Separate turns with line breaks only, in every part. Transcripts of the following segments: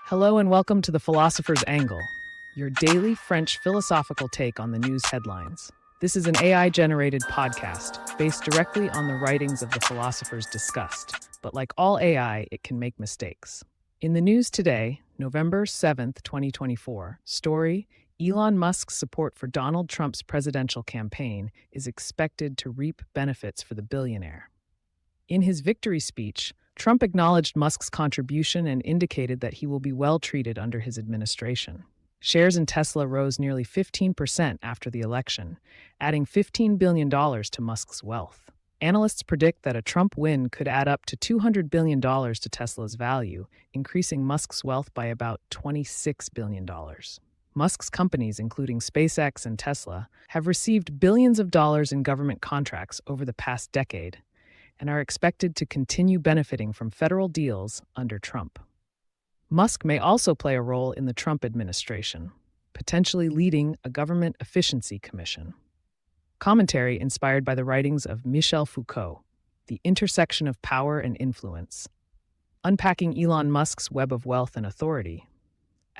Hello and welcome to the Philosopher's Angle, your daily French philosophical take on the news headlines. This is an AI-generated podcast based directly on the writings of the philosophers discussed, but like all AI, it can make mistakes. In the news today, November 7th, 2024, story, Elon Musk's support for Donald Trump's presidential campaign is expected to reap benefits for the billionaire. In his victory speech, Trump acknowledged Musk's contribution and indicated that he will be well treated under his administration. Shares in Tesla rose nearly 15% after the election, adding $15 billion to Musk's wealth. Analysts predict that a Trump win could add up to $200 billion to Tesla's value, increasing Musk's wealth by about $26 billion. Musk's companies, including SpaceX and Tesla, have received billions of dollars in government contracts over the past decade, and are expected to continue benefiting from federal deals under Trump. Musk may also play a role in the Trump administration, potentially leading a government efficiency commission. Commentary inspired by the writings of Michel Foucault, The Intersection of Power and Influence, unpacking Elon Musk's web of wealth and authority.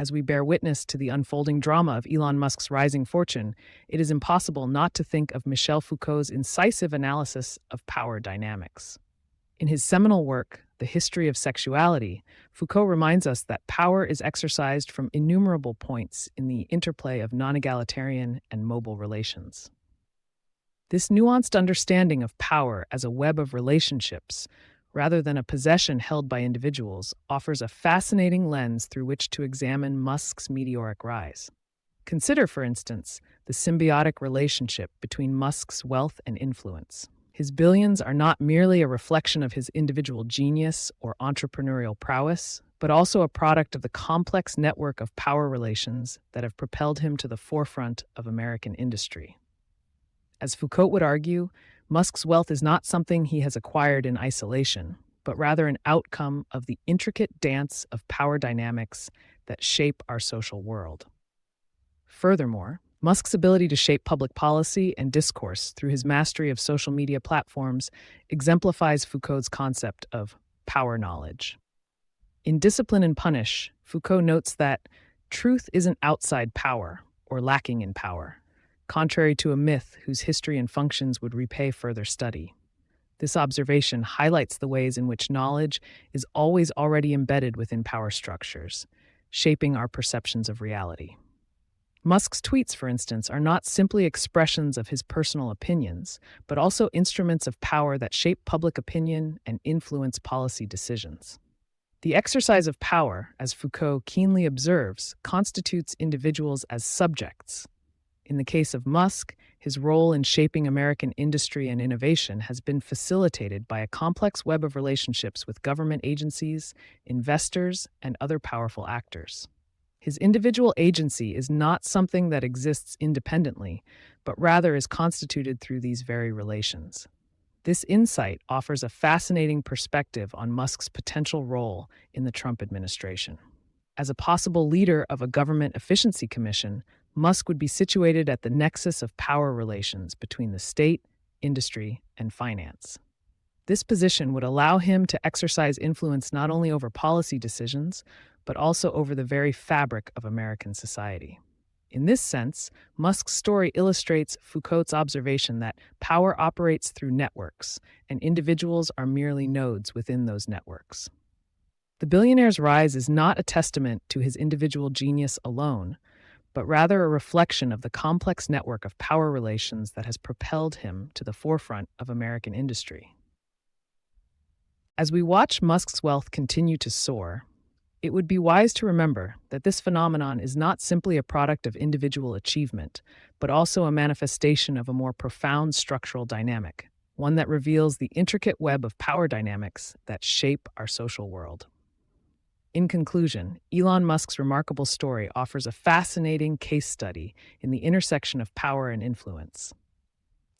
As we bear witness to the unfolding drama of Elon Musk's rising fortune, it is impossible not to think of Michel Foucault's incisive analysis of power dynamics. In his seminal work, The History of Sexuality, Foucault reminds us that power is exercised from innumerable points in the interplay of non-egalitarian and mobile relations. This nuanced understanding of power as a web of relationships, rather than a possession held by individuals, offers a fascinating lens through which to examine Musk's meteoric rise. Consider, for instance, the symbiotic relationship between Musk's wealth and influence. His billions are not merely a reflection of his individual genius or entrepreneurial prowess, but also a product of the complex network of power relations that have propelled him to the forefront of American industry. As Foucault would argue, Musk's wealth is not something he has acquired in isolation, but rather an outcome of the intricate dance of power dynamics that shape our social world. Furthermore, Musk's ability to shape public policy and discourse through his mastery of social media platforms exemplifies Foucault's concept of power knowledge. In Discipline and Punish, Foucault notes that truth isn't outside power or lacking in power, contrary to a myth whose history and functions would repay further study. This observation highlights the ways in which knowledge is always already embedded within power structures, shaping our perceptions of reality. Musk's tweets, for instance, are not simply expressions of his personal opinions, but also instruments of power that shape public opinion and influence policy decisions. The exercise of power, as Foucault keenly observes, constitutes individuals as subjects. In the case of Musk, his role in shaping American industry and innovation has been facilitated by a complex web of relationships with government agencies, investors, and other powerful actors. His individual agency is not something that exists independently, but rather is constituted through these very relations. This insight offers a fascinating perspective on Musk's potential role in the Trump administration. As a possible leader of a government efficiency commission, Musk would be situated at the nexus of power relations between the state, industry, and finance. This position would allow him to exercise influence not only over policy decisions, but also over the very fabric of American society. In this sense, Musk's story illustrates Foucault's observation that power operates through networks, and individuals are merely nodes within those networks. The billionaire's rise is not a testament to his individual genius alone, but rather a reflection of the complex network of power relations that has propelled him to the forefront of American industry. As we watch Musk's wealth continue to soar, it would be wise to remember that this phenomenon is not simply a product of individual achievement, but also a manifestation of a more profound structural dynamic, one that reveals the intricate web of power dynamics that shape our social world. In conclusion, Elon Musk's remarkable story offers a fascinating case study in the intersection of power and influence.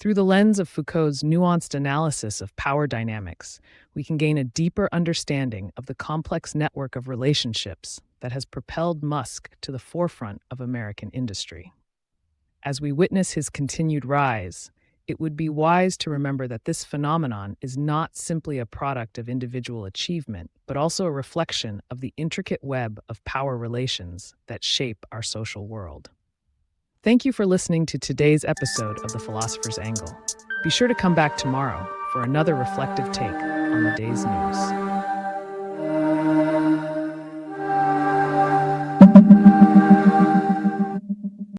Through the lens of Foucault's nuanced analysis of power dynamics, we can gain a deeper understanding of the complex network of relationships that has propelled Musk to the forefront of American industry. As we witness his continued rise, it would be wise to remember that this phenomenon is not simply a product of individual achievement, but also a reflection of the intricate web of power relations that shape our social world. Thank you for listening to today's episode of The Philosopher's Angle. Be sure to come back tomorrow for another reflective take on the day's news.